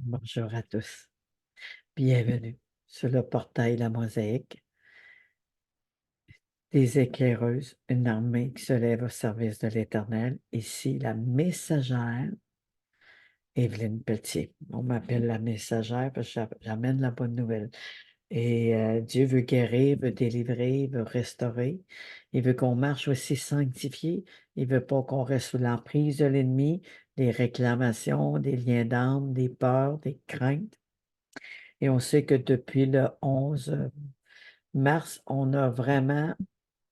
Bonjour à tous. Bienvenue sur le portail La Mosaïque, des éclaireuses, une armée qui se lève au service de l'Éternel. Ici, la messagère, Évelyne Pelletier. On m'appelle la messagère parce que j'amène la bonne nouvelle. Et Dieu veut guérir, veut délivrer, veut restaurer. Il veut qu'on marche aussi sanctifié. Il veut pas qu'on reste sous l'emprise de l'ennemi, des réclamations, des liens d'âme, des peurs, des craintes. Et on sait que depuis le 11 mars, on a vraiment,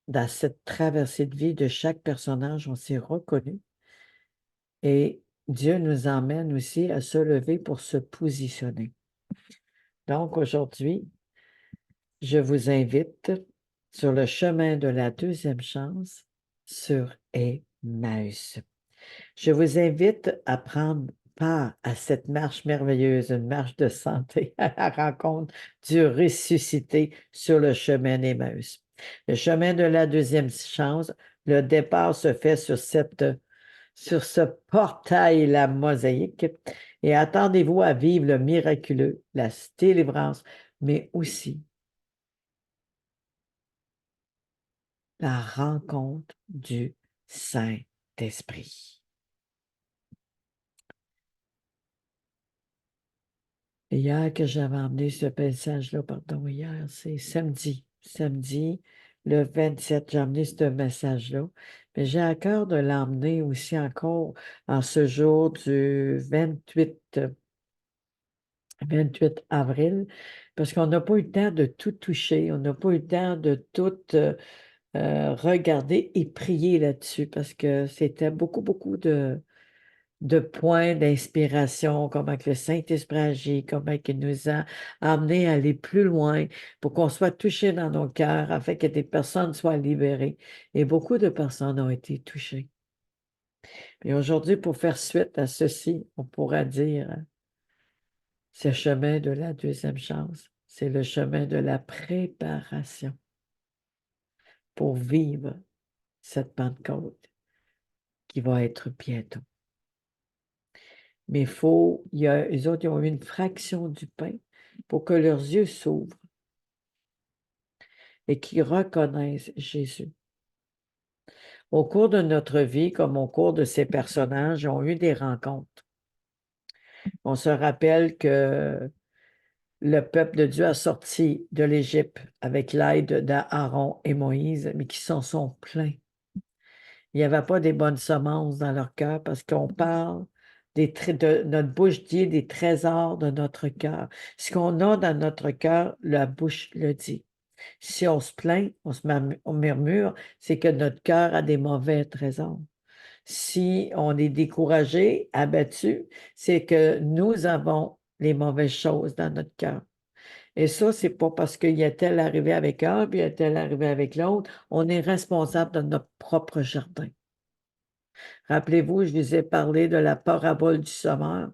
dans cette traversée de vie de chaque personnage, on s'est reconnu. Et Dieu nous emmène aussi à se lever pour se positionner. Donc aujourd'hui, je vous invite sur le chemin de la deuxième chance sur Emmaüs. Je vous invite à prendre part à cette marche merveilleuse, une marche de santé à la rencontre du ressuscité sur le chemin d'Emmaüs. Le chemin de la deuxième chance, le départ se fait sur ce portail, la mosaïque, et attendez-vous à vivre le miraculeux, la délivrance, mais aussi la rencontre du Saint-Esprit. Hier que j'avais emmené ce message-là, pardon, hier, c'est samedi, le 27, j'ai emmené ce message-là, mais j'ai à cœur de l'emmener aussi encore en ce jour du 28 avril, parce qu'on n'a pas eu le temps de tout toucher, on n'a pas eu le temps de tout regarder et prier là-dessus, parce que c'était beaucoup de points d'inspiration, comment que le Saint-Esprit agit, comment il nous a amenés à aller plus loin pour qu'on soit touchés dans nos cœurs, afin que des personnes soient libérées. Et beaucoup de personnes ont été touchées. Et aujourd'hui, pour faire suite à ceci, on pourra dire, ce chemin de la deuxième chance, c'est le chemin de la préparation pour vivre cette Pentecôte qui va être bientôt. Mais eux autres, ils ont eu une fraction du pain pour que leurs yeux s'ouvrent et qu'ils reconnaissent Jésus. Au cours de notre vie, comme au cours de ces personnages, ils ont eu des rencontres. On se rappelle que le peuple de Dieu a sorti de l'Égypte avec l'aide d'Aaron et Moïse, mais qui s'en sont plaints. Il n'y avait pas des bonnes semences dans leur cœur parce qu'on parle de notre bouche dit des trésors de notre cœur. Ce qu'on a dans notre cœur, la bouche le dit. Si on se plaint, on murmure, c'est que notre cœur a des mauvais trésors. Si on est découragé, abattu, c'est que nous avons les mauvaises choses dans notre cœur. Et ça, c'est pas parce qu'il y a tel arrivé avec un, puis il y a tel arrivé avec l'autre. On est responsable de notre propre jardin. Rappelez-vous, je vous ai parlé de la parabole du semeur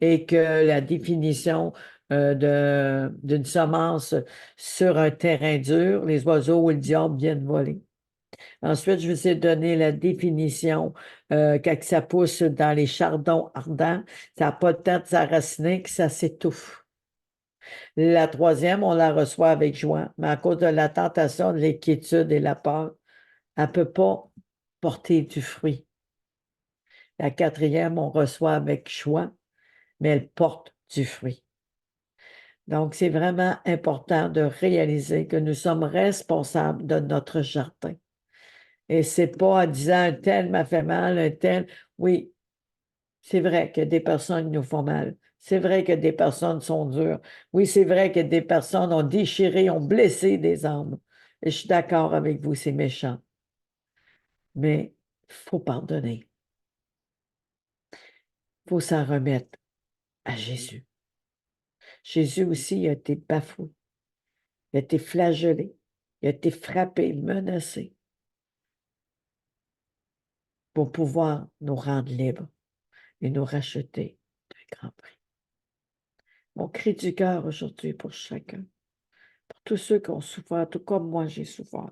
et que la définition d'une semence sur un terrain dur, les oiseaux ou le diable viennent voler. Ensuite, je vous ai donné la définition quand ça pousse dans les chardons ardents, ça n'a pas le temps de s'enraciner, que ça s'étouffe. La troisième, on la reçoit avec joie, mais à cause de la tentation, de l'inquiétude et la peur, elle ne peut pas porter du fruit. La quatrième, on reçoit avec joie, mais elle porte du fruit. Donc, c'est vraiment important de réaliser que nous sommes responsables de notre jardin. Et c'est pas en disant un tel m'a fait mal, un tel. Oui, c'est vrai que des personnes nous font mal. C'est vrai que des personnes sont dures. Oui, c'est vrai que des personnes ont déchiré, ont blessé des âmes. Et je suis d'accord avec vous, c'est méchant. Mais il faut pardonner. Il faut s'en remettre à Jésus. Jésus aussi a été bafoué. Il a été flagellé. Il a été frappé, menacé pour pouvoir nous rendre libres et nous racheter d'un grand prix. Mon cri du cœur aujourd'hui pour chacun, pour tous ceux qui ont souffert, tout comme moi j'ai souffert,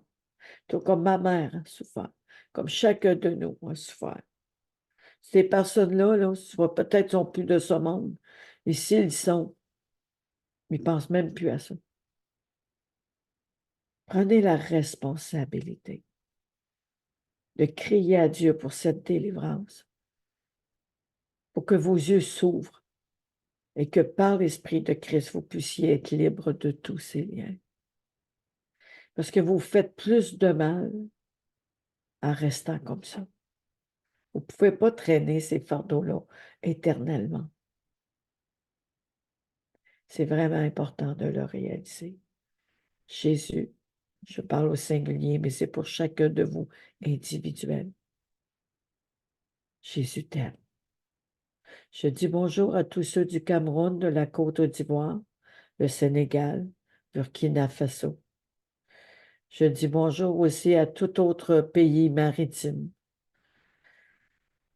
tout comme ma mère a souffert, comme chacun de nous a souffert. Ces personnes-là, là, peut-être sont plus de ce monde, Et s'ils sont, ils ne pensent même plus à ça. Prenez la responsabilité de crier à Dieu pour cette délivrance, pour que vos yeux s'ouvrent et que par l'Esprit de Christ, vous puissiez être libre de tous ces liens. Parce que vous faites plus de mal en restant comme ça. Vous ne pouvez pas traîner ces fardeaux-là éternellement. C'est vraiment important de le réaliser. Jésus, je parle au singulier, mais c'est pour chacun de vous individuel. Jésus t'aime. Je dis bonjour à tous ceux du Cameroun, de la Côte d'Ivoire, le Sénégal, Burkina Faso. Je dis bonjour aussi à tout autre pays maritime.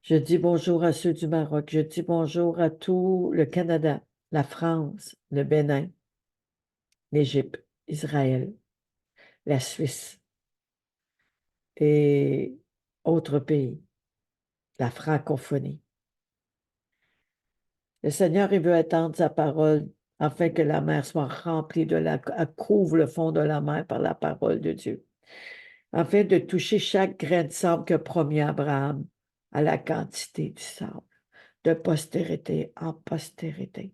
Je dis bonjour à ceux du Maroc. Je dis bonjour à tout le Canada, la France, le Bénin, l'Égypte, Israël, la Suisse et autres pays, la francophonie. Le Seigneur, il veut attendre sa parole afin que la mer soit remplie couvre le fond de la mer par la parole de Dieu, afin de toucher chaque grain de sable que promis Abraham à la quantité du sable, de postérité en postérité.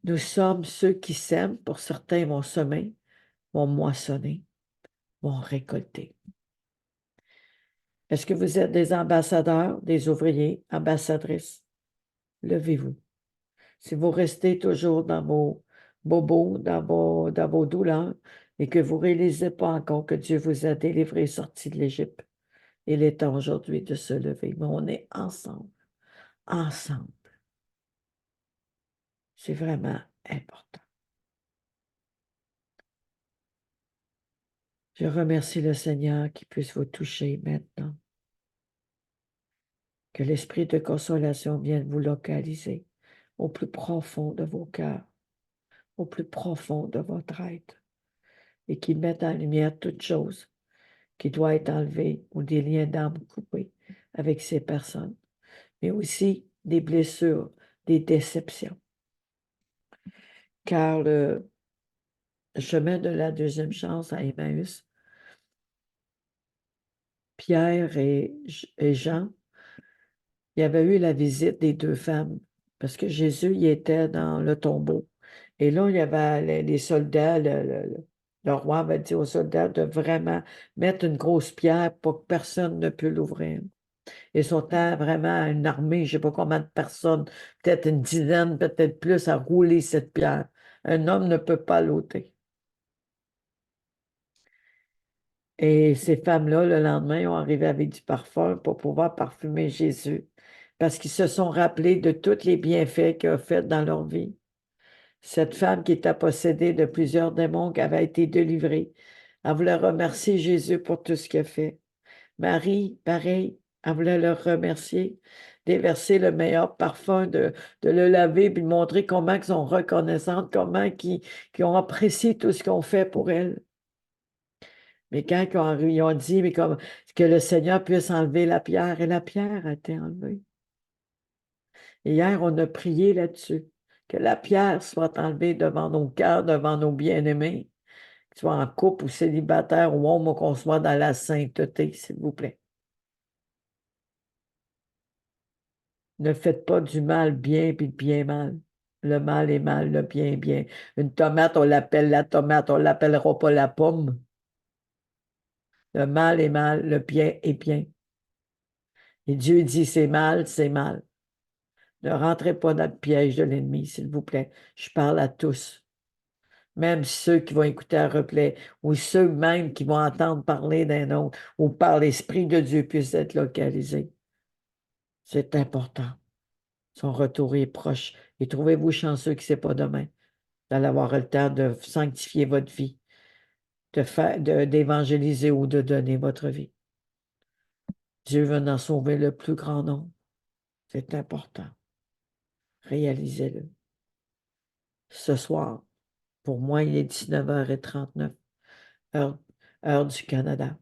Nous sommes ceux qui sèment, pour certains vont semer, vont moissonner, vont récolter. Est-ce que vous êtes des ambassadeurs, des ouvriers, ambassadrices? Levez-vous. Si vous restez toujours dans vos bobos, dans vos douleurs, et que vous ne réalisez pas encore que Dieu vous a délivré, sorti de l'Égypte, il est temps aujourd'hui de se lever. Mais on est ensemble, ensemble. C'est vraiment important. Je remercie le Seigneur qui puisse vous toucher maintenant. Que l'esprit de consolation vienne vous localiser au plus profond de vos cœurs, au plus profond de votre être, et qu'il mette en lumière toute chose qui doit être enlevée ou des liens d'âme coupés avec ces personnes, mais aussi des blessures, des déceptions. Car le chemin de la deuxième chance à Emmaüs, Pierre et Jean, il y avait eu la visite des deux femmes, parce que Jésus, il était dans le tombeau. Et là, il y avait les soldats, le roi avait dit aux soldats de vraiment mettre une grosse pierre pour que personne ne puisse l'ouvrir. Ils sont vraiment une armée, je ne sais pas combien de personnes, peut-être une dizaine, peut-être plus, à rouler cette pierre. Un homme ne peut pas l'ôter. Et ces femmes-là, le lendemain, ont arrivé avec du parfum pour pouvoir parfumer Jésus, parce qu'ils se sont rappelés de tous les bienfaits qu'il a fait dans leur vie. Cette femme qui était possédée de plusieurs démons, qui avait été délivrée, elle voulait remercier Jésus pour tout ce qu'il a fait. Marie, pareil, elle voulait le remercier, déverser le meilleur parfum, de le laver, puis montrer comment ils sont reconnaissantes, comment ils ont apprécié tout ce qu'on fait pour elle. Mais quand ils ont dit mais comme, que le Seigneur puisse enlever la pierre, et la pierre a été enlevée. Et hier, on a prié là-dessus, que la pierre soit enlevée devant nos cœurs, devant nos bien-aimés, qu'ils soient en couple ou célibataire ou homme, ou qu'on soit dans la sainteté, s'il vous plaît. Ne faites pas du mal bien puis le bien mal. Le mal est mal, le bien est bien. Une tomate, on l'appelle la tomate, on ne l'appellera pas la pomme. Le mal est mal, le bien est bien. Et Dieu dit c'est mal, c'est mal. Ne rentrez pas dans le piège de l'ennemi, s'il vous plaît. Je parle à tous. Même ceux qui vont écouter un replay, ou ceux même qui vont entendre parler d'un autre, ou par l'Esprit de Dieu puissent être localisés. C'est important. Son retour est proche. Et trouvez-vous chanceux que ce n'est pas demain, d'aller avoir le temps de sanctifier votre vie, d'évangéliser ou de donner votre vie. Dieu veut en sauver le plus grand nombre. C'est important. Réalisez-le. Ce soir, pour moi, il est 19h39, heure du Canada.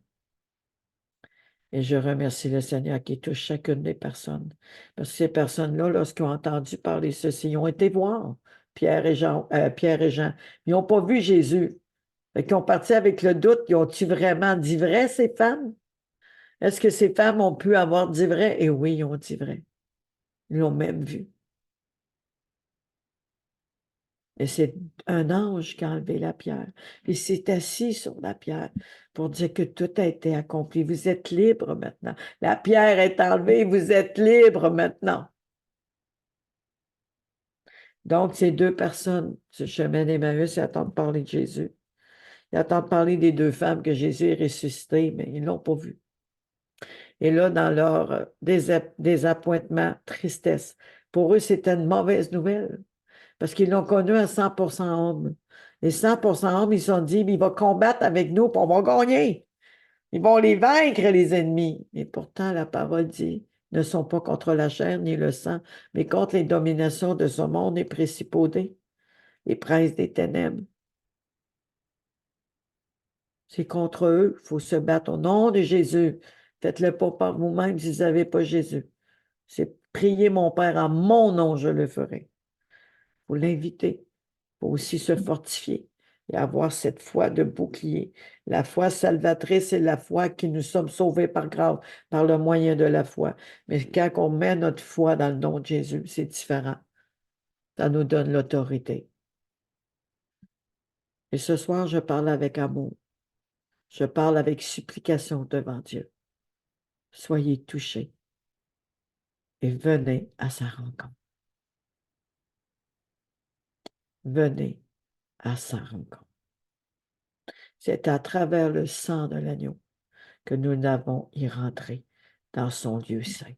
Et je remercie le Seigneur qui touche chacune des personnes. Parce que ces personnes-là, lorsqu'ils ont entendu parler de ceci, ils ont été voir Pierre et Jean. Ils n'ont pas vu Jésus. Ils ont parti avec le doute. Ils ont-tu vraiment dit vrai, ces femmes? Est-ce que ces femmes ont pu avoir dit vrai? Et oui, ils ont dit vrai. Ils l'ont même vu. Et c'est un ange qui a enlevé la pierre. Il s'est assis sur la pierre pour dire que tout a été accompli. Vous êtes libre maintenant. La pierre est enlevée, vous êtes libre maintenant. Donc, ces deux personnes, ce chemin d'Emmaüs, ils attendent parler de Jésus. Ils attendent parler des deux femmes que Jésus est ressuscité, mais ils ne l'ont pas vu. Et là, dans leur désappointement, tristesse, pour eux, c'était une mauvaise nouvelle parce qu'ils l'ont connu à 100% homme. Les 100% hommes, ils se sont dit, mais il va combattre avec nous, puis on va gagner. Ils vont les vaincre, les ennemis. Et pourtant, la parole dit, ne sont pas contre la chair ni le sang, mais contre les dominations de ce monde et principautés, les princes des ténèbres. C'est contre eux, il faut se battre au nom de Jésus. Faites-le pas par vous-même si vous n'avez pas Jésus. C'est prier mon Père en mon nom, je le ferai. Il faut l'inviter. Il faut aussi se fortifier et avoir cette foi de bouclier. La foi salvatrice, c'est la foi qui nous sommes sauvés par grâce, par le moyen de la foi. Mais quand on met notre foi dans le nom de Jésus, c'est différent. Ça nous donne l'autorité. Et ce soir, je parle avec amour. Je parle avec supplication devant Dieu. Soyez touchés et venez à sa rencontre. Venez à sa rencontre. C'est à travers le sang de l'agneau que nous n'avons y rentré dans son lieu saint.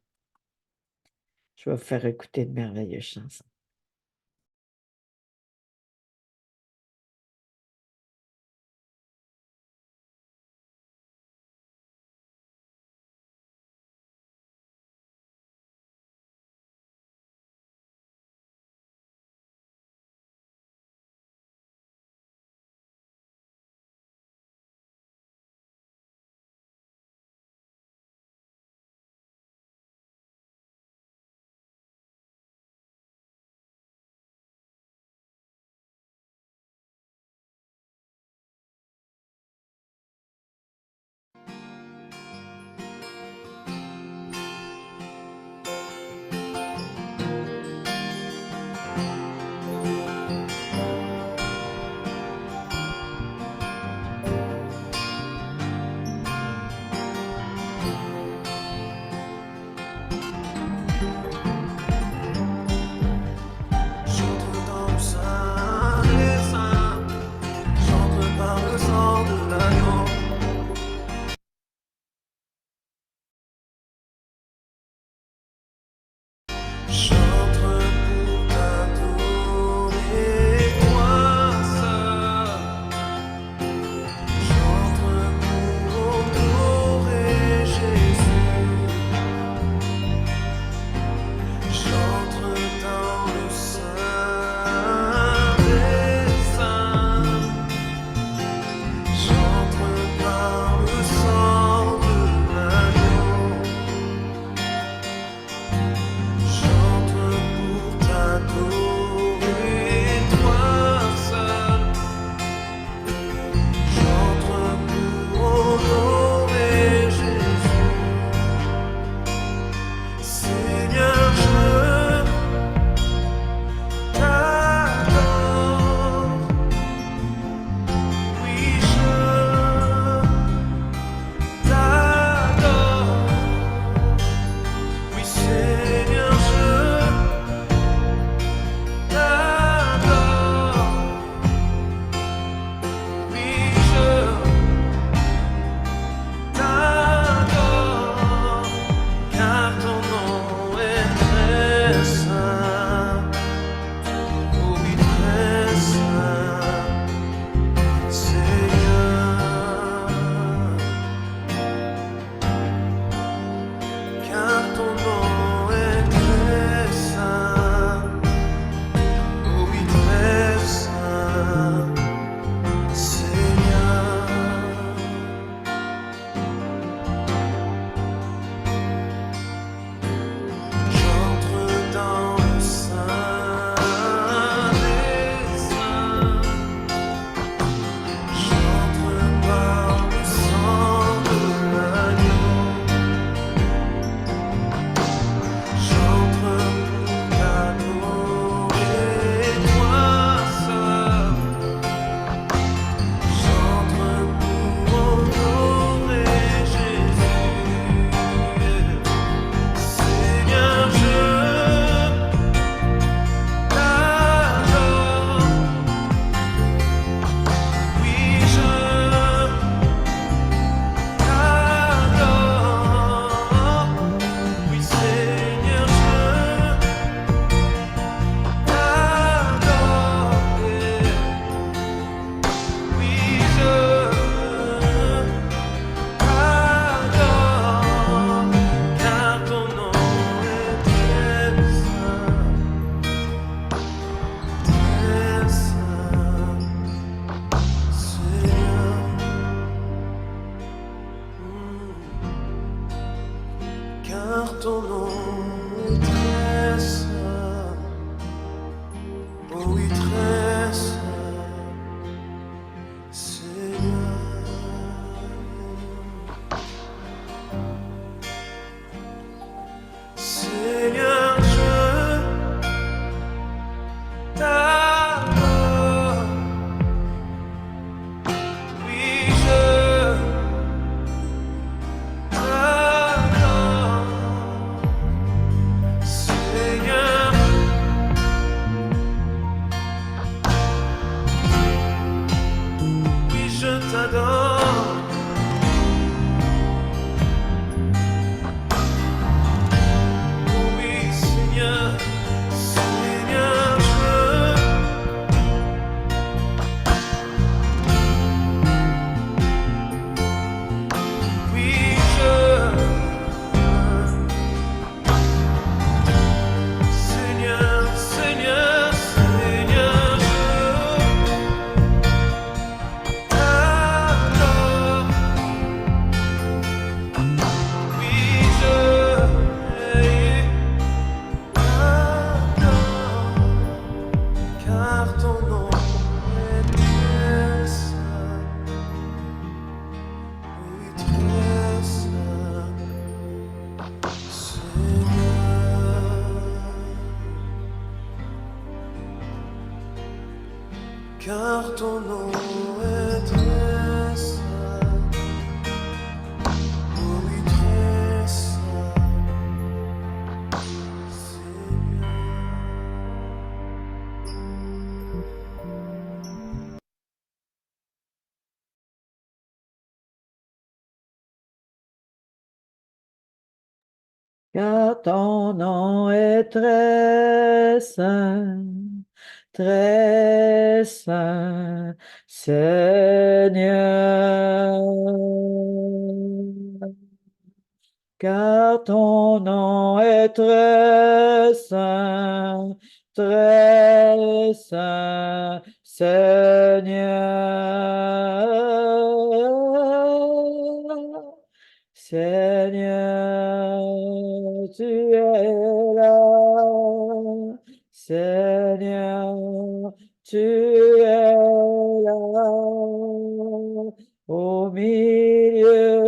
Je vais vous faire écouter de merveilleuses chansons. J'entre dans le sein des saints, j'entre par le sang de l'agneau. J'entre pour t'adorer, toi seul. J'entre pour honorer Jésus. J'entre dans le sein des saints. J'entre par le sang de l'agneau. J'entre car ton nom est très saint. Oh oui, très saint, Seigneur. Car ton nom est très saint, Seigneur. Car ton nom est très saint, Seigneur. Seigneur, tu es là. Seigneur, tu es là. Au milieu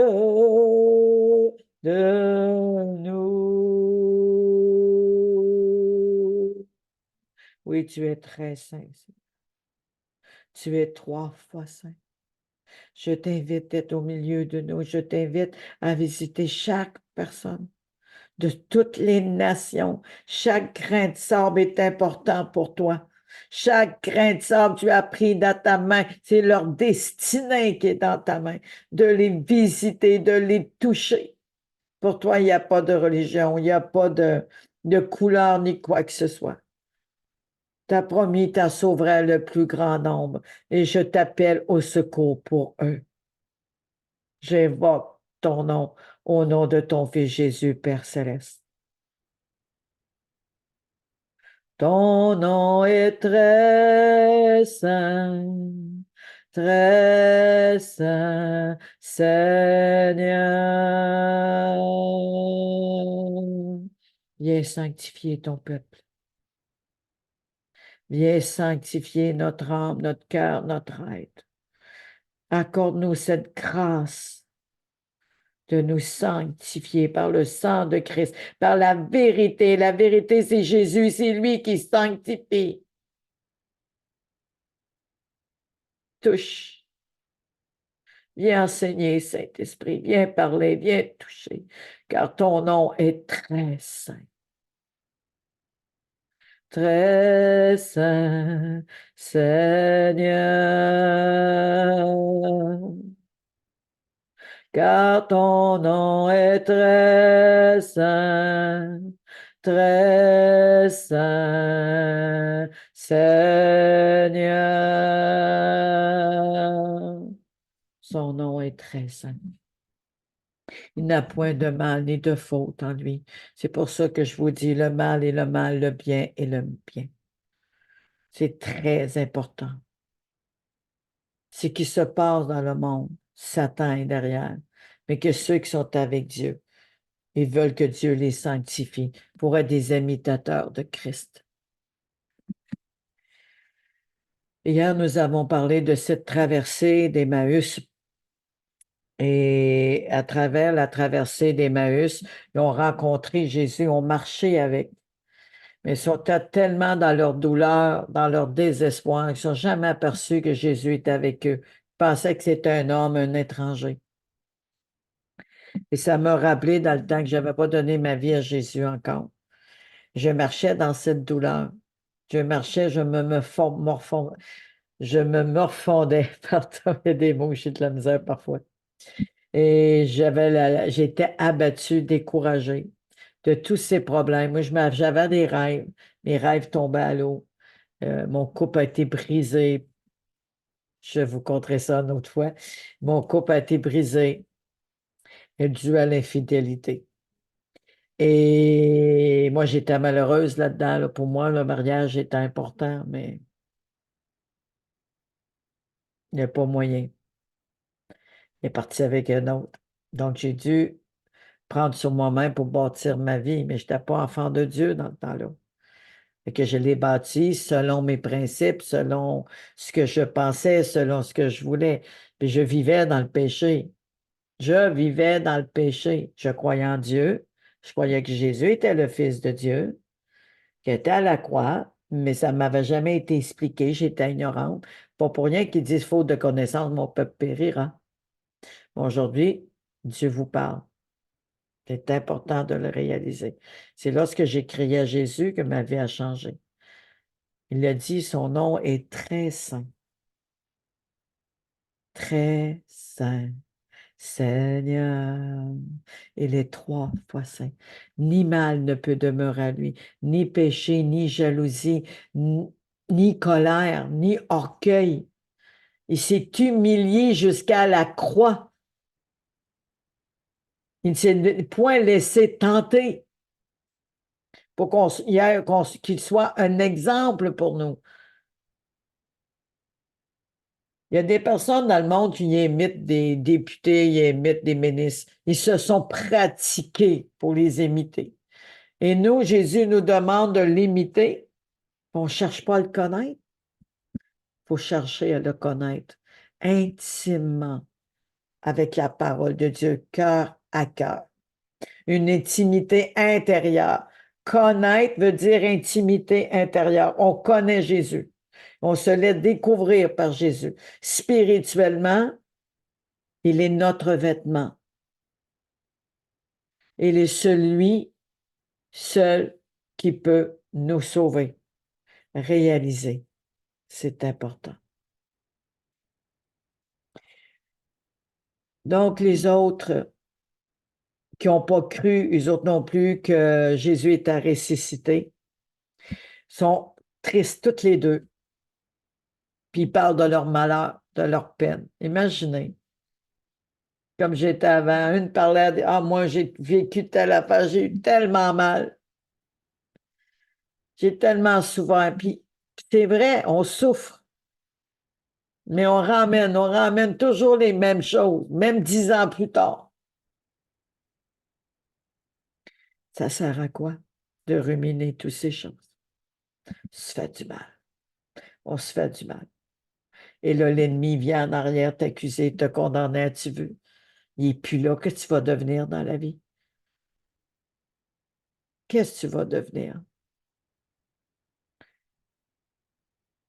de nous. Oui, tu es très saint. Tu es 3 fois saint. Je t'invite d'être au milieu de nous. Je t'invite à visiter chaque personne de toutes les nations. Chaque grain de sable est important pour toi. Chaque grain de sable, tu as pris dans ta main. C'est leur destinée qui est dans ta main. De les visiter, de les toucher. Pour toi, il n'y a pas de religion, il n'y a pas de couleur ni quoi que ce soit. Tu as promis, tu sauveras le plus grand nombre et je t'appelle au secours pour eux. J'invoque ton nom au nom de ton Fils Jésus, Père céleste. Ton nom est très saint, Seigneur. Viens sanctifier ton peuple. Viens sanctifier notre âme, notre cœur, notre être. Accorde-nous cette grâce de nous sanctifier par le sang de Christ, par la vérité. La vérité, c'est Jésus, c'est lui qui sanctifie. Touche. Viens enseigner, Saint-Esprit. Viens parler, viens toucher, car ton nom est très saint. Très saint, Seigneur. Car ton nom est très saint, Seigneur. Son nom est très saint. Il n'a point de mal ni de faute en lui. C'est pour ça que je vous dis le mal et le mal, le bien et le bien. C'est très important. Ce qui se passe dans le monde, Satan est derrière, mais que ceux qui sont avec Dieu, ils veulent que Dieu les sanctifie pour être des imitateurs de Christ. Hier, nous avons parlé de cette traversée d'Emmaüs. Et à travers la traversée d'Emmaüs, ils ont rencontré Jésus, ont marché avec. Mais ils sont tellement dans leur douleur, dans leur désespoir, qu'ils ne sont jamais aperçus que Jésus est avec eux. Ils pensaient que c'était un homme, un étranger. Et ça m'a rappelé dans le temps que je n'avais pas donné ma vie à Jésus encore. Je marchais dans cette douleur. Je marchais, je me morfondais. Pardon, il y a des mots, j'ai de la misère parfois. Et j'étais abattue, découragée de tous ces problèmes. Moi, j'avais des rêves. Mes rêves tombaient à l'eau. Mon couple a été brisé. Je vous conterai ça une autre fois. Mon couple a été brisé dû à l'infidélité. Et moi, j'étais malheureuse là-dedans. Là. Pour moi, le mariage était important, mais il n'y a pas moyen. Il est parti avec un autre. Donc, j'ai dû prendre sur moi-même pour bâtir ma vie, mais je n'étais pas enfant de Dieu dans le temps-là. Et que je l'ai bâti selon mes principes, selon ce que je pensais, selon ce que je voulais. Puis je vivais dans le péché. Je vivais dans le péché. Je croyais en Dieu. Je croyais que Jésus était le Fils de Dieu, qui était à la croix, mais ça ne m'avait jamais été expliqué. J'étais ignorante. Pas pour rien qu'ils disent faute de connaissance, mon peuple périra. Aujourd'hui, Dieu vous parle. C'est important de le réaliser. C'est lorsque j'ai crié à Jésus que ma vie a changé. Il a dit, son nom est très saint. Très saint. Seigneur, il est 3 fois saint. Ni mal ne peut demeurer à lui, ni péché, ni jalousie, ni colère, ni orgueil. Il s'est humilié jusqu'à la croix. Il ne s'est point laissé tenter pour qu'il soit un exemple pour nous. Il y a des personnes dans le monde qui imitent des députés, ils imitent des ministres. Ils se sont pratiqués pour les imiter. Et nous, Jésus nous demande de l'imiter. On ne cherche pas à le connaître. Il faut chercher à le connaître intimement avec la parole de Dieu, cœur à cœur. Une intimité intérieure. Connaître veut dire intimité intérieure. On connaît Jésus. On se laisse découvrir par Jésus. Spirituellement, il est notre vêtement. Il est celui seul qui peut nous sauver. Réaliser, c'est important. Donc, les autres qui n'ont pas cru, eux autres non plus, que Jésus est à ressusciter, sont tristes toutes les deux. Puis ils parlent de leur malheur, de leur peine. Imaginez, comme j'étais avant, une parlait, ah, moi j'ai vécu telle affaire, j'ai eu tellement mal. J'ai tellement souffert. Puis c'est vrai, on souffre. Mais on ramène toujours les mêmes choses, même 10 ans plus tard. Ça sert à quoi de ruminer toutes ces choses? On se fait du mal. On se fait du mal. Et là, l'ennemi vient en arrière t'accuser, te condamner, tu veux. Il n'est plus là. Qu'est-ce que tu vas devenir dans la vie? Qu'est-ce que tu vas devenir?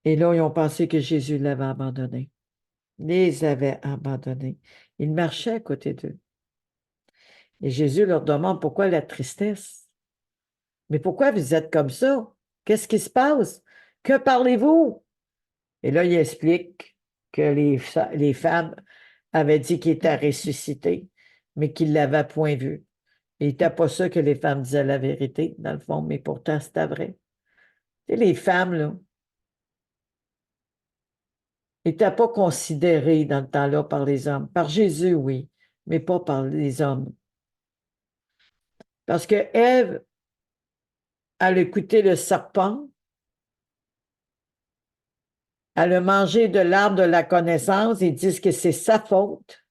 Et là, ils ont pensé que Jésus l'avait abandonné. Les avait abandonnés. Il marchait à côté d'eux. Et Jésus leur demande pourquoi la tristesse? Mais pourquoi vous êtes comme ça? Qu'est-ce qui se passe? Que parlez-vous? Et là, il explique que les femmes avaient dit qu'il était ressuscité, mais qu'il ne l'avaient point vu. Il n'était pas sûr que les femmes disaient la vérité, dans le fond, mais pourtant, c'était vrai. Tu sais, les femmes, là, n'étaient pas considérées dans le temps-là par les hommes. Par Jésus, oui, mais pas par les hommes. Parce que Ève, elle a écouté le serpent, elle a mangé de l'arbre de la connaissance, ils disent que c'est sa faute.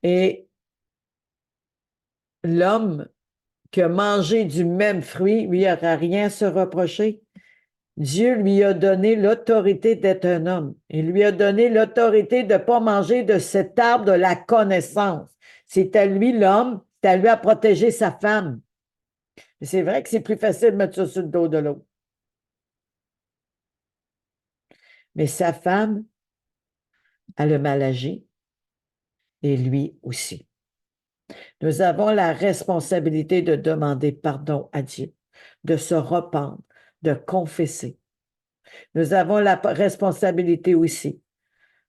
Et l'homme qui a mangé du même fruit, lui n'aura rien à se reprocher. Dieu lui a donné l'autorité d'être un homme. Il lui a donné l'autorité de ne pas manger de cet arbre de la connaissance. C'est à lui l'homme, c'est à lui à protéger sa femme. C'est vrai que c'est plus facile de mettre ça sur le dos de l'autre. Mais sa femme, elle a mal agi, et lui aussi. Nous avons la responsabilité de demander pardon à Dieu, de se repenttre, de confesser. Nous avons la responsabilité aussi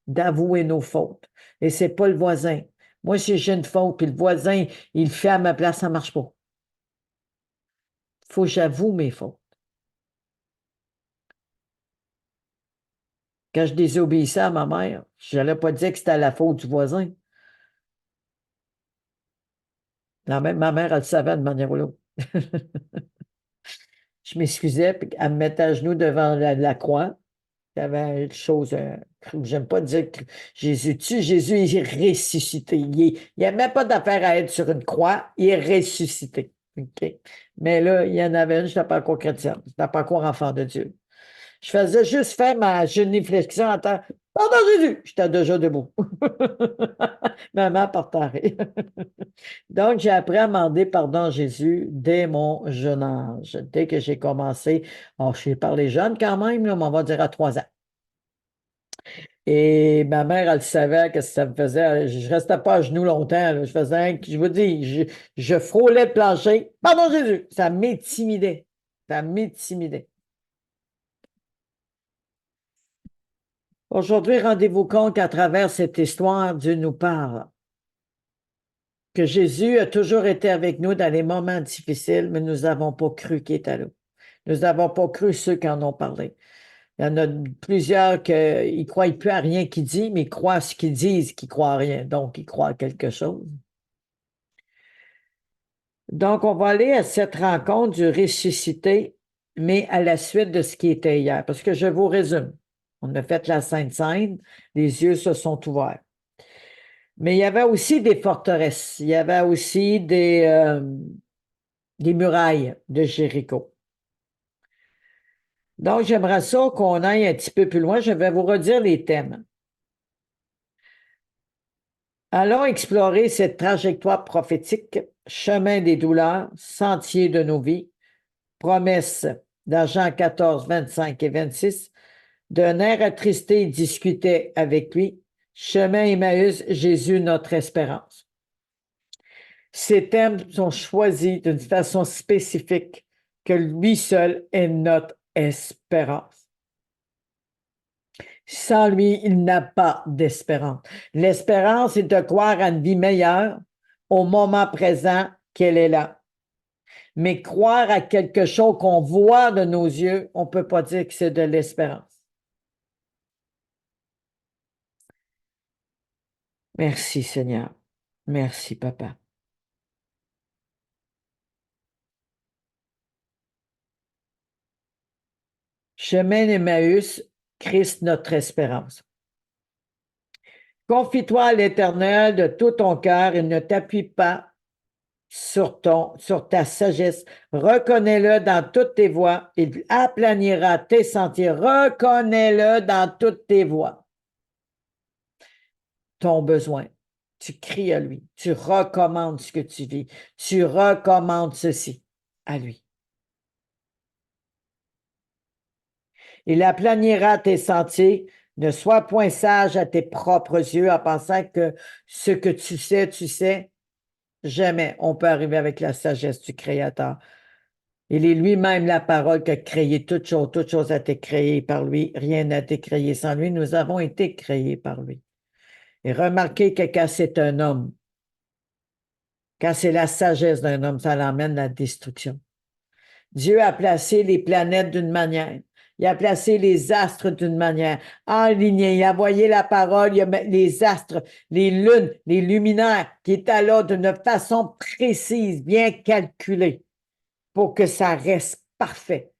d'avouer nos fautes. Et c'est pas le voisin. Moi, si j'ai une faute, puis le voisin, il le fait à ma place, ça ne marche pas. Il faut que j'avoue mes fautes. Quand je désobéissais à ma mère, je n'allais pas dire que c'était la faute du voisin. Ma mère, elle le savait de manière ou l'autre. Je m'excusais, puis elle me mettait à genoux devant la croix. Il y avait une chose, j'aime pas dire que Jésus tue, Jésus est ressuscité. Il n'y a même pas d'affaire à être sur une croix, il est ressuscité. OK? Mais là, il y en avait une, je n'étais pas encore chrétienne, je n'étais pas encore enfant de Dieu. Je faisais juste faire ma génuflexion en terre. Pardon Jésus! J'étais déjà debout. Maman partait. Donc, j'ai appris à demander pardon à Jésus dès mon jeune âge. Dès que j'ai commencé, je sais parler jeune quand même, là, mais on va dire à 3 ans. Et ma mère, elle savait que ça me faisait. Je restais pas à genoux longtemps, là. Je faisais, je vous dis, je frôlais le plancher. Pardon, Jésus! Ça m'intimidait. Ça m'intimidait. Aujourd'hui, rendez-vous compte qu'à travers cette histoire, Dieu nous parle. Que Jésus a toujours été avec nous dans les moments difficiles, mais nous n'avons pas cru qu'il était là. Nous n'avons pas cru ceux qui en ont parlé. Il y en a plusieurs qui ne croient plus à rien qu'il dit, mais ils croient à ce qu'ils disent, qu'ils croient à rien. Donc, ils croient à quelque chose. Donc, on va aller à cette rencontre du ressuscité, mais à la suite de ce qui était hier. Parce que je vous résume. On a fait la Sainte Seine, les yeux se sont ouverts. Mais il y avait aussi des forteresses. Il y avait aussi des murailles de Jéricho. Donc, j'aimerais ça qu'on aille un petit peu plus loin. Je vais vous redire les thèmes. Allons explorer cette trajectoire prophétique, chemin des douleurs, sentier de nos vies, promesse dans Jean 14, 25 et 26, d'un air attristé, il discutait avec lui, chemin Emmaüs, Jésus, notre espérance. Ces thèmes sont choisis d'une façon spécifique, que lui seul est notre espérance. Sans lui, il n'a pas d'espérance. L'espérance est de croire à une vie meilleure au moment présent qu'elle est là. Mais croire à quelque chose qu'on voit de nos yeux, on ne peut pas dire que c'est de l'espérance. Merci Seigneur. Merci Papa. Chemin d'Emmaüs, Christ notre espérance. Confie-toi à l'Éternel de tout ton cœur et ne t'appuie pas sur ta sagesse. Reconnais-le dans toutes tes voies. Il aplanira tes sentiers. Reconnais-le dans toutes tes voies. Ton besoin. Tu cries à lui. Tu recommandes ce que tu vis. Tu recommandes ceci à lui. Il aplanira tes sentiers. Ne sois point sage à tes propres yeux en pensant que ce que tu sais, tu sais. Jamais on peut arriver avec la sagesse du Créateur. Il est lui-même la parole qui a créé toute chose a été créée par lui, rien n'a été créé sans lui, nous avons été créés par lui. Et remarquez que quand c'est un homme, quand c'est la sagesse d'un homme, ça l'emmène à la destruction. Dieu a placé les planètes d'une manière, il a placé les astres d'une manière, alignés, il a envoyé la parole, il a mis les astres, les lunes, les luminaires qui étaient là d'une façon précise, bien calculée, pour que ça reste parfait.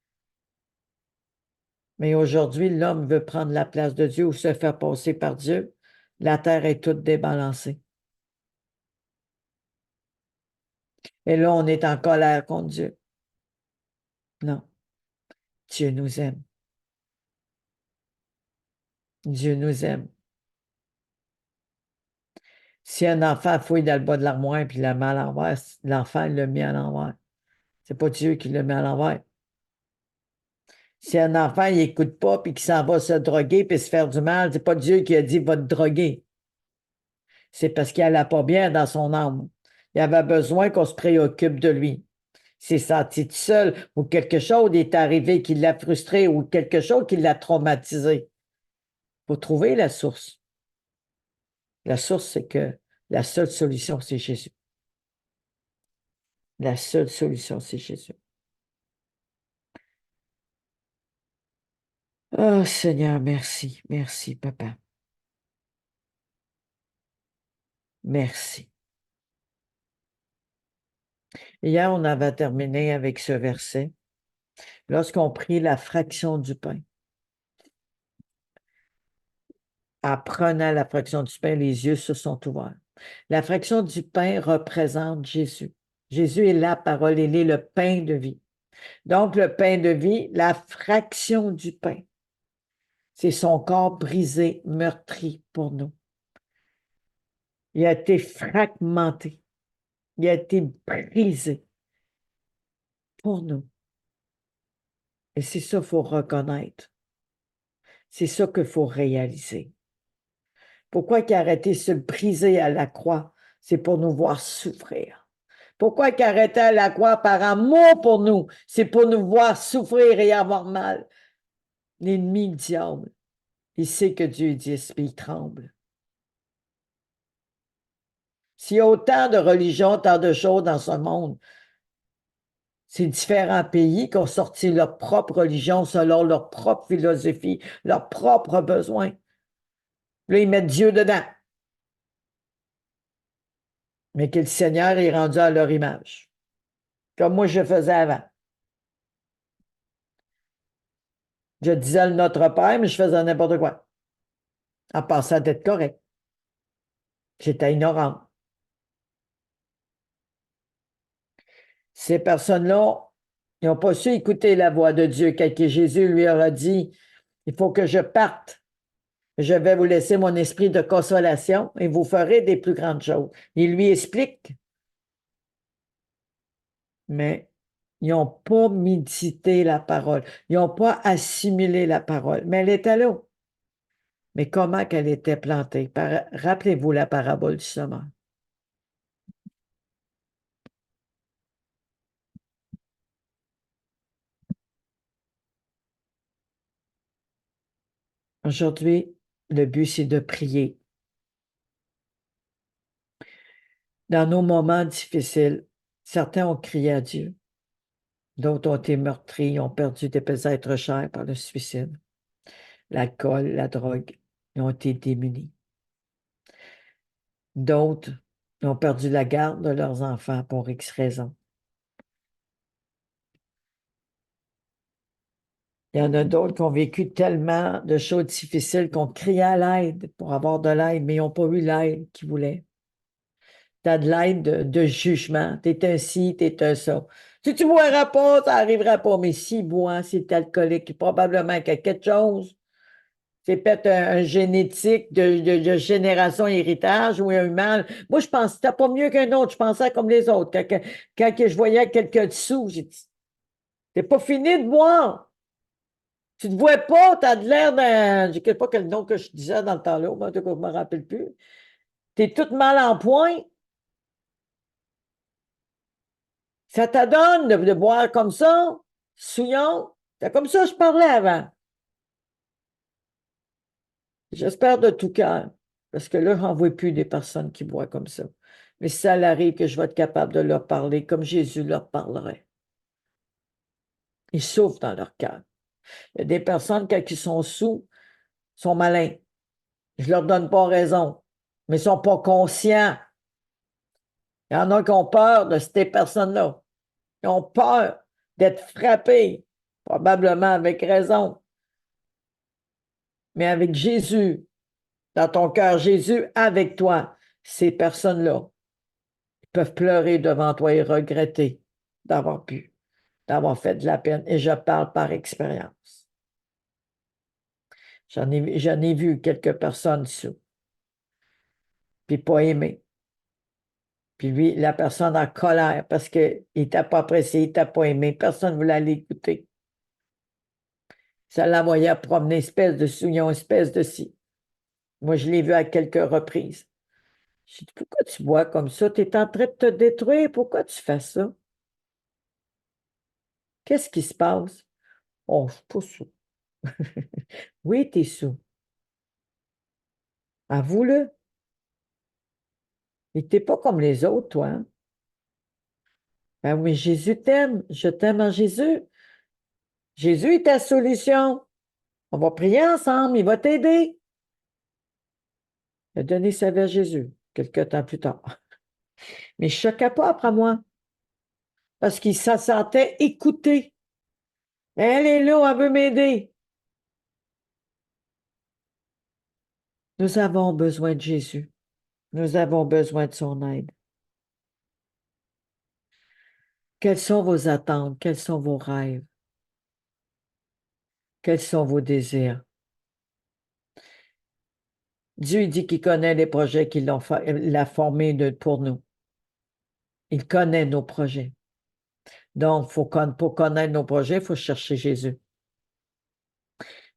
Mais aujourd'hui, l'homme veut prendre la place de Dieu ou se faire passer par Dieu. La terre est toute débalancée. Et là, on est en colère contre Dieu. Non, Dieu nous aime. Dieu nous aime. Si un enfant fouille dans le bas de l'armoire puis la met à l'envers, l'enfant l'a mis à l'envers. C'est pas Dieu qui le met à l'envers. Si un enfant il écoute pas puis qu'il s'en va se droguer puis se faire du mal, c'est pas Dieu qui a dit va te droguer. C'est parce qu'il n'allait pas bien dans son âme. Il avait besoin qu'on se préoccupe de lui. S'est senti tout seul ou quelque chose est arrivé qui l'a frustré ou quelque chose qui l'a traumatisé. Il faut trouver la source. La source, c'est que la seule solution, c'est Jésus. La seule solution, c'est Jésus. Oh Seigneur, merci, merci Papa. Merci. Hier, on avait terminé avec ce verset. Lorsqu'on prit la fraction du pain, en prenant la fraction du pain, les yeux se sont ouverts. La fraction du pain représente Jésus. Jésus est la parole, il est le pain de vie. Donc, le pain de vie, la fraction du pain, c'est son corps brisé, meurtri pour nous. Il a été fragmenté, il a été brisé pour nous. Et c'est ça qu'il faut reconnaître. C'est ça qu'il faut réaliser. Pourquoi il a arrêté de se briser à la croix? C'est pour nous voir souffrir. Pourquoi il a arrêté à la croix par amour pour nous? C'est pour nous voir souffrir et avoir mal. L'ennemi, le diable, il sait que Dieu existe, puis il tremble. S'il y a autant de religions, tant de choses dans ce monde, c'est différents pays qui ont sorti leur propre religion selon leur propre philosophie, leurs propres besoins. Là, ils mettent Dieu dedans. Mais que le Seigneur est rendu à leur image. Comme moi, je faisais avant. Je disais le Notre Père, mais je faisais n'importe quoi. En pensant d'être correct. J'étais ignorant. Ces personnes-là, ils n'ont pas su écouter la voix de Dieu quand Jésus lui aura dit, il faut que je parte. Je vais vous laisser mon esprit de consolation et vous ferez des plus grandes choses. Il lui explique, mais ils n'ont pas médité la parole. Ils n'ont pas assimilé la parole. Mais elle était là. Mais comment qu'elle était plantée? Rappelez-vous la parabole du semeur. Aujourd'hui, le but, c'est de prier. Dans nos moments difficiles, certains ont crié à Dieu. D'autres ont été meurtris, ont perdu des êtres chers par le suicide. L'alcool, la drogue, ils ont été démunis. D'autres ont perdu la garde de leurs enfants pour X raisons. Il y en a d'autres qui ont vécu tellement de choses difficiles qu'on criait à l'aide pour avoir de l'aide, mais ils n'ont pas eu l'aide qu'ils voulaient. Tu as de l'aide de jugement. Tu es un ci, tu es un ça. Si tu ne boiras pas, ça n'arrivera pas. Mais si bois, si tu es alcoolique, probablement qu'il y a quelque chose. C'est peut-être un génétique de génération héritage ou un mal. Moi, je pense que t'as pas mieux qu'un autre. Je pensais comme les autres. Quand je voyais quelqu'un dessous, j'ai dit, t'es pas fini de boire. Tu te vois pas, t'as de l'air d'un. Je ne sais pas quel nom que je disais dans le temps-là, mais en tout cas, je ne me rappelle plus. T'es toute mal en point. Ça t'adonne de boire comme ça, souillon. C'est comme ça que je parlais avant. J'espère de tout cœur, parce que là, j'en vois plus des personnes qui boivent comme ça. Mais si ça arrive que je vais être capable de leur parler comme Jésus leur parlerait. Ils souffrent dans leur cœur. Il y a des personnes, quand ils sont sous, sont malins. Je leur donne pas raison, mais ils sont pas conscients. Il y en a qui ont peur de ces personnes-là. Ils ont peur d'être frappés, probablement avec raison. Mais avec Jésus, dans ton cœur, Jésus avec toi, ces personnes-là peuvent pleurer devant toi et regretter d'avoir pu, d'avoir fait de la peine. Et je parle par expérience. J'en ai vu quelques personnes sous, puis pas aimé. Puis lui, la personne en colère parce qu'il t'a pas apprécié, il t'a pas aimé. Personne ne voulait l'écouter. Ça l'envoyait promener, espèce de souillon, espèce de ci. Moi, je l'ai vu à quelques reprises. J'ai dit, pourquoi tu bois comme ça? Tu es en train de te détruire. Pourquoi tu fais ça? Qu'est-ce qui se passe? Oh, je suis pas sous. Oui, tu es sous. Avoue-le. Et t'es pas comme les autres, toi. Hein? Ben oui, Jésus t'aime. Je t'aime en Jésus. Jésus est ta solution. On va prier ensemble. Il va t'aider. Il a donné sa vie à Jésus quelque temps plus tard. Mais je ne choquais pas après moi parce qu'il se sentait écouté. Elle est là, elle veut m'aider. Nous avons besoin de Jésus. Nous avons besoin de son aide. Quelles sont vos attentes? Quels sont vos rêves? Quels sont vos désirs? Dieu dit qu'il connaît les projets qu'il a formés pour nous. Il connaît nos projets. Donc, pour connaître nos projets, il faut chercher Jésus.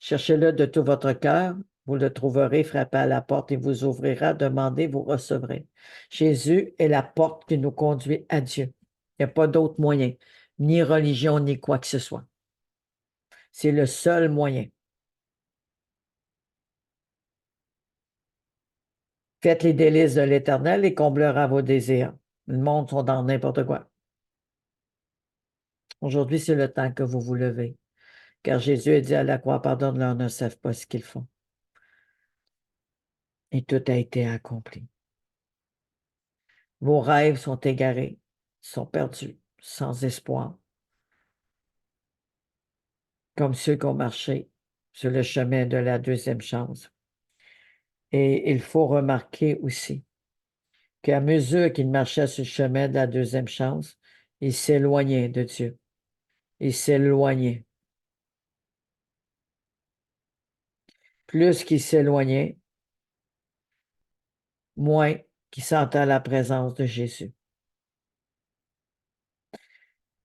Cherchez-le de tout votre cœur, vous le trouverez, frappez à la porte, il vous ouvrira, demandez, vous recevrez. Jésus est la porte qui nous conduit à Dieu. Il n'y a pas d'autre moyen, ni religion, ni quoi que ce soit. C'est le seul moyen. Faites les délices de l'Éternel et comblera vos désirs. Le monde sont dans n'importe quoi. Aujourd'hui, c'est le temps que vous vous levez, car Jésus a dit à la croix, pardonne-leur, ne savent pas ce qu'ils font. Et tout a été accompli. Vos rêves sont égarés, sont perdus, sans espoir, comme ceux qui ont marché sur le chemin de la deuxième chance. Et il faut remarquer aussi qu'à mesure qu'il marchait sur le chemin de la deuxième chance, il s'éloignait de Dieu. Il s'éloignait. Plus qu'il s'éloignait, moins qu'il sentait la présence de Jésus.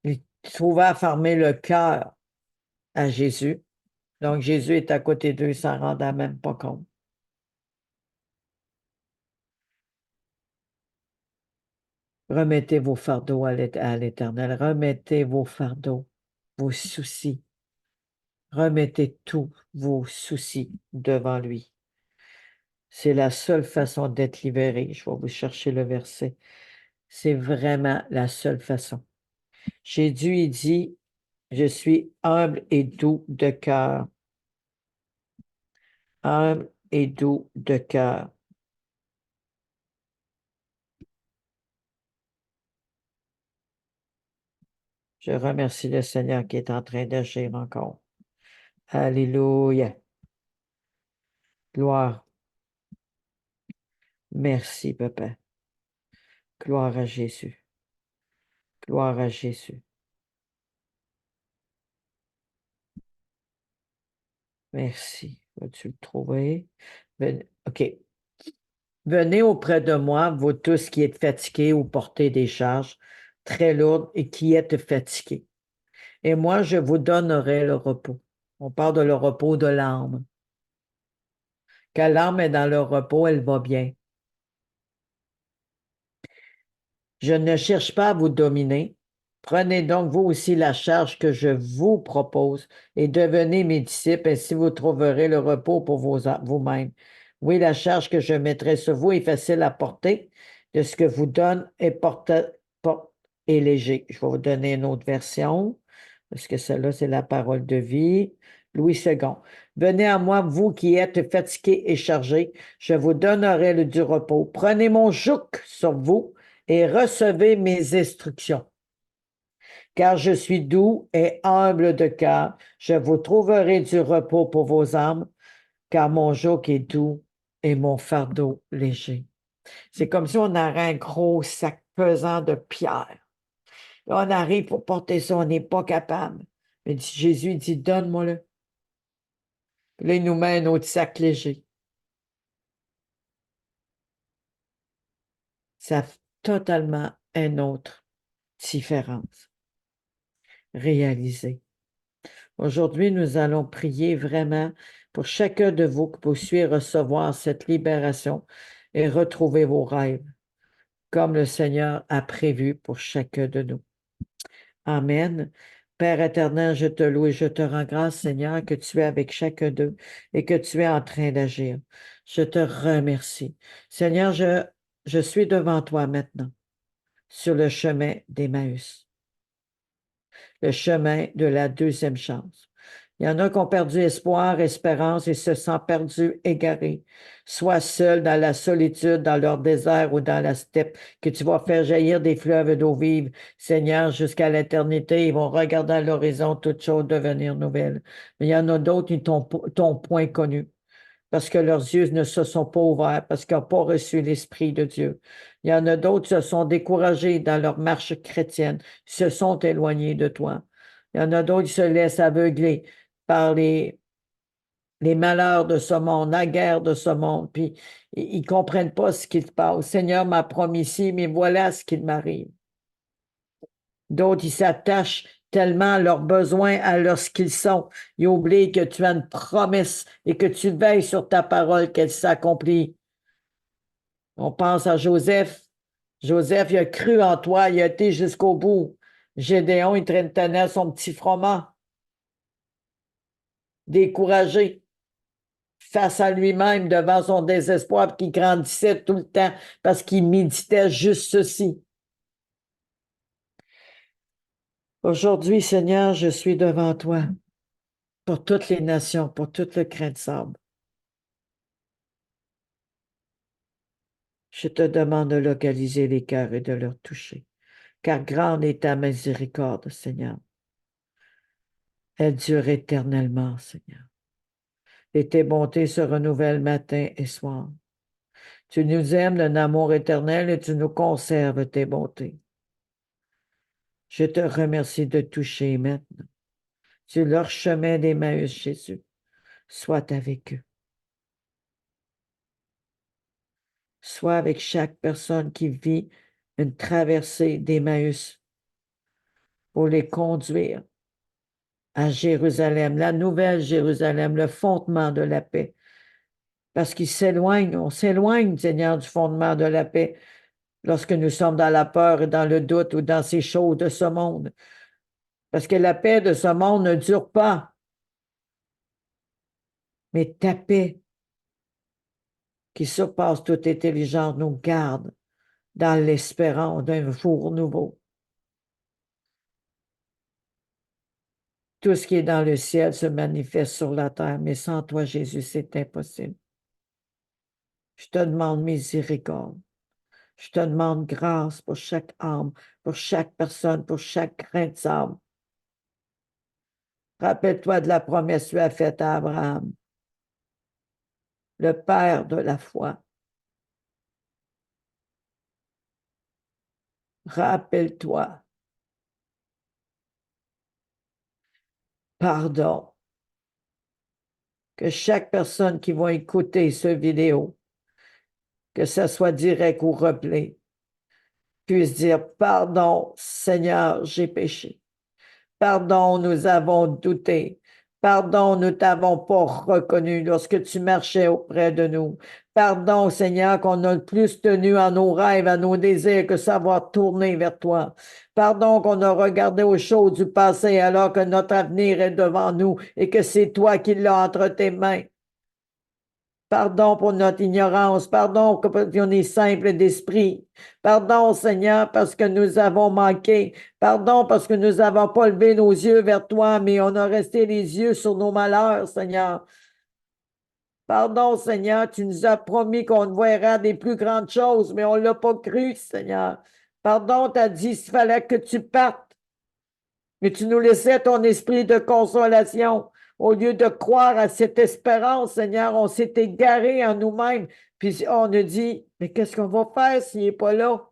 Il trouvait à fermer le cœur à Jésus. Donc, Jésus est à côté d'eux, il s'en rendait même pas compte. Remettez vos fardeaux à l'Éternel. Remettez vos fardeaux, vos soucis. Remettez tous vos soucis devant lui. C'est la seule façon d'être libéré. Je vais vous chercher le verset. C'est vraiment la seule façon. Jésus, il dit, je suis humble et doux de cœur. Humble et doux de cœur. Je remercie le Seigneur qui est en train d'agir encore. Alléluia. Gloire. Merci, Papa. Gloire à Jésus. Gloire à Jésus. Merci. Vas-tu le trouver? OK. Venez auprès de moi, vous tous qui êtes fatigués ou portez des charges très lourdes et qui êtes fatigués. Et moi, je vous donnerai le repos. On parle de le repos de l'âme. Quand l'âme est dans le repos, elle va bien. Je ne cherche pas à vous dominer. Prenez donc vous aussi la charge que je vous propose et devenez mes disciples, ainsi vous trouverez le repos pour vous-même. Oui, la charge que je mettrai sur vous est facile à porter. De ce que vous donne est est léger. Je vais vous donner une autre version, parce que celle-là, c'est la parole de vie. Louis II. Venez à moi, vous qui êtes fatigués et chargés, je vous donnerai du repos. Prenez mon joug sur vous et recevez mes instructions. Car je suis doux et humble de cœur, je vous trouverai du repos pour vos âmes, car mon joug est doux et mon fardeau léger. C'est comme si on aurait un gros sac pesant de pierres. Là, on arrive pour porter ça, on n'est pas capable. Mais Jésus dit, donne-moi-le. Là, il nous met un autre sac léger. Ça fait totalement une autre différence. Réalisée. Aujourd'hui, nous allons prier vraiment pour chacun de vous que vous puissiez recevoir cette libération et retrouver vos rêves, comme le Seigneur a prévu pour chacun de nous. Amen. Père éternel, je te loue et je te rends grâce, Seigneur, que tu es avec chacun d'eux et que tu es en train d'agir. Je te remercie. Seigneur, je suis devant toi maintenant, sur le chemin d'Emmaüs, le chemin de la deuxième chance. Il y en a qui ont perdu espoir, espérance et se sentent perdus, égarés, soit seuls dans la solitude, dans leur désert ou dans la steppe, que tu vas faire jaillir des fleuves d'eau vive, Seigneur, jusqu'à l'éternité. Ils vont regarder à l'horizon toutes choses devenir nouvelles. Mais il y en a d'autres qui t'ont point connu, parce que leurs yeux ne se sont pas ouverts, parce qu'ils n'ont pas reçu l'Esprit de Dieu. Il y en a d'autres qui se sont découragés dans leur marche chrétienne, se sont éloignés de toi. Il y en a d'autres qui se laissent aveugler par les malheurs de ce monde, la guerre de ce monde, puis ils ne comprennent pas ce qui se passe. Seigneur m'a promis ci, mais voilà ce qu'il m'arrive. D'autres, ils s'attachent tellement leurs besoins à leur ce qu'ils sont. Ils oublient que tu as une promesse et que tu veilles sur ta parole, qu'elle s'accomplit. On pense à Joseph. Joseph, il a cru en toi, il a été jusqu'au bout. Gédéon, il tenait son petit froment, découragé, face à lui-même, devant son désespoir, qui grandissait tout le temps parce qu'il méditait juste ceci. Aujourd'hui, Seigneur, je suis devant toi pour toutes les nations, pour tout le crin de sable. Je te demande de localiser les cœurs et de leur toucher, car grande est ta miséricorde, Seigneur. Elle dure éternellement, Seigneur. Et tes bontés se renouvellent matin et soir. Tu nous aimes d'un amour éternel et tu nous conserves tes bontés. Je te remercie de toucher maintenant sur leur chemin d'Emmaüs, Jésus. Sois avec eux. Sois avec chaque personne qui vit une traversée d'Emmaüs pour les conduire à Jérusalem, la nouvelle Jérusalem, le fondement de la paix. Parce qu'ils s'éloignent, on s'éloigne, Seigneur, du fondement de la paix lorsque nous sommes dans la peur et dans le doute ou dans ces choses de ce monde. Parce que la paix de ce monde ne dure pas. Mais ta paix, qui surpasse toute intelligence, nous garde dans l'espérance d'un jour nouveau. Tout ce qui est dans le ciel se manifeste sur la terre, mais sans toi, Jésus, c'est impossible. Je te demande miséricorde. Je te demande grâce pour chaque âme, pour chaque personne, pour chaque grain de sable. Rappelle-toi de la promesse que tu as faite à Abraham, le père de la foi. Rappelle-toi. Pardon. Que chaque personne qui va écouter cette vidéo, que ce soit direct ou replay, puisse dire, pardon, Seigneur, j'ai péché. Pardon, nous avons douté. Pardon, nous t'avons pas reconnu lorsque tu marchais auprès de nous. Pardon, Seigneur, qu'on a plus tenu à nos rêves, à nos désirs que savoir tourner vers toi. Pardon qu'on a regardé aux choses du passé alors que notre avenir est devant nous et que c'est toi qui l'as entre tes mains. Pardon pour notre ignorance. Pardon parce qu'on est simple d'esprit. Pardon, Seigneur, parce que nous avons manqué. Pardon parce que nous n'avons pas levé nos yeux vers toi, mais on a resté les yeux sur nos malheurs, Seigneur. Pardon, Seigneur, tu nous as promis qu'on verra des plus grandes choses, mais on ne l'a pas cru, Seigneur. Pardon, tu as dit qu'il fallait que tu partes, mais tu nous laissais ton esprit de consolation. Au lieu de croire à cette espérance, Seigneur, on s'est égaré en nous-mêmes. Puis on a dit, mais qu'est-ce qu'on va faire s'il n'est pas là?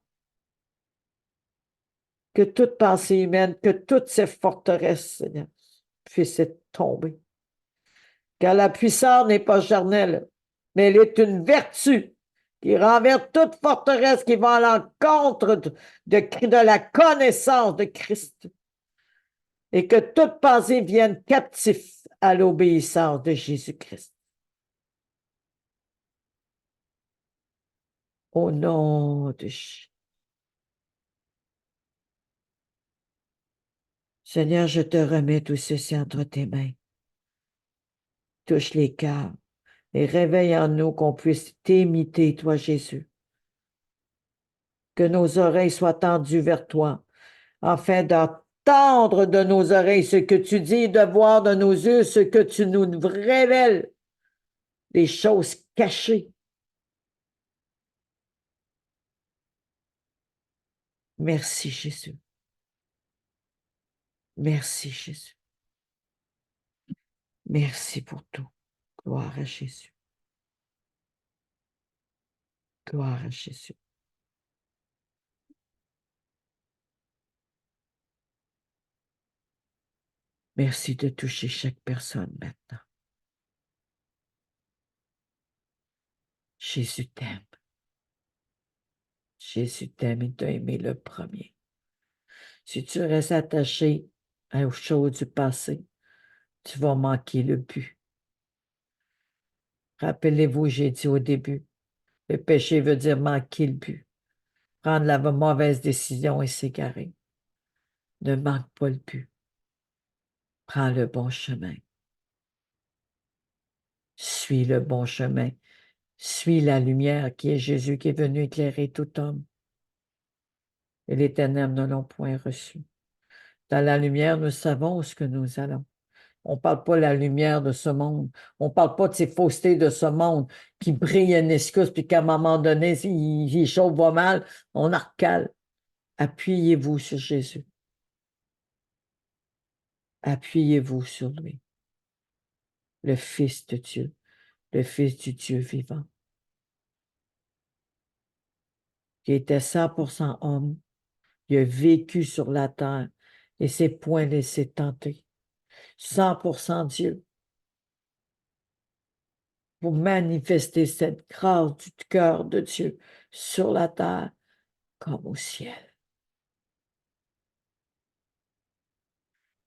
Que toute pensée humaine, que toutes ces forteresses, Seigneur, puissent tomber. Car la puissance n'est pas charnelle, mais elle est une vertu qui renverse toute forteresse qui va à l'encontre de la connaissance de Christ. Et que toute pensée vienne captif à l'obéissance de Jésus-Christ. Au nom de Jésus. Seigneur, je te remets tout ceci entre tes mains. Touche les cœurs et réveille en nous qu'on puisse t'imiter, toi, Jésus. Que nos oreilles soient tendues vers toi, afin d'entendre de nos oreilles ce que tu dis, de voir de nos yeux ce que tu nous révèles, des choses cachées. Merci, Jésus. Merci, Jésus. Merci pour tout. Gloire à Jésus. Gloire à Jésus. Merci de toucher chaque personne maintenant. Jésus t'aime. Jésus t'aime et t'a aimé le premier. Si tu restes attaché aux choses du passé, tu vas manquer le but. Rappelez-vous, j'ai dit au début, le péché veut dire manquer le but, prendre la mauvaise décision et s'égarer. Ne manque pas le but. Prends le bon chemin. Suis le bon chemin. Suis la lumière qui est Jésus qui est venu éclairer tout homme. Et les ténèbres ne l'ont point reçu. Dans la lumière, nous savons où ce que nous allons. On ne parle pas de la lumière de ce monde. On ne parle pas de ces faussetés de ce monde qui brillent en escousse, puis qu'à un moment donné, si les choses vont mal, on en recale. Appuyez-vous sur Jésus. Appuyez-vous sur lui, le Fils de Dieu, le Fils du Dieu vivant, qui était 100% homme. Il a vécu sur la terre et s'est point laissé tenter. 100% Dieu. Pour manifester cette grâce du cœur de Dieu sur la terre comme au ciel.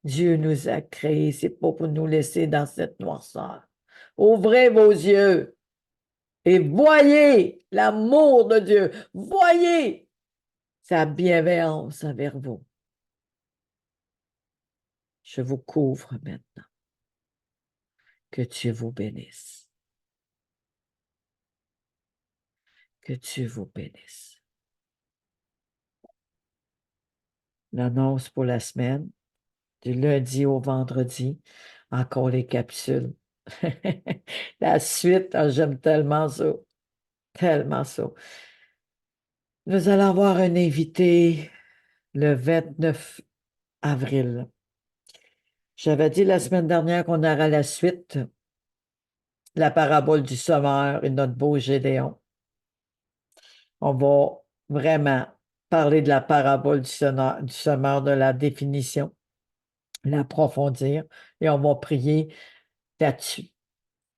Dieu nous a créés, c'est pas pour nous laisser dans cette noirceur. Ouvrez vos yeux et voyez l'amour de Dieu. Voyez sa bienveillance envers vous. Je vous couvre maintenant. Que Dieu vous bénisse. Que Dieu vous bénisse. L'annonce pour la semaine, du lundi au vendredi, encore les capsules. La suite, j'aime tellement ça. Tellement ça. Nous allons avoir un invité le 29 avril. J'avais dit la semaine dernière qu'on aurait la suite, la parabole du sommeur et notre beau Gédéon. On va vraiment parler de la parabole du sommeur, de la définition, l'approfondir, et on va prier là-dessus.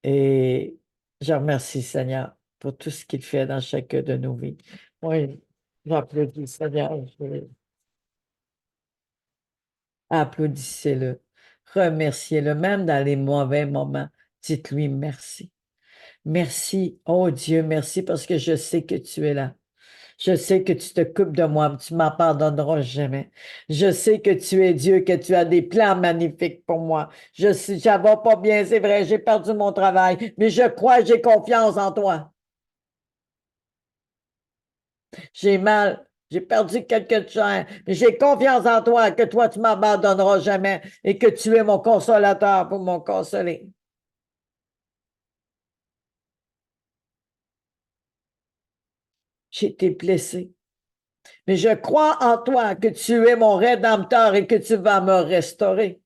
Et je remercie Seigneur pour tout ce qu'il fait dans chacune de nos vies. Oui, j'applaudis Seigneur. Applaudissez-le. Remerciez-le, même dans les mauvais moments. Dites-lui merci. Merci, oh Dieu, merci parce que je sais que tu es là. Je sais que tu te coupes de moi, tu ne m'abandonneras jamais. Je sais que tu es Dieu, que tu as des plans magnifiques pour moi. Je sais, ça va pas bien, c'est vrai, j'ai perdu mon travail, mais je crois, j'ai confiance en toi. J'ai mal, j'ai perdu quelque chose, mais j'ai confiance en toi, que toi, tu ne m'abandonneras jamais et que tu es mon consolateur pour me consoler. J'ai été blessé. Mais je crois en toi que tu es mon rédempteur et que tu vas me restaurer.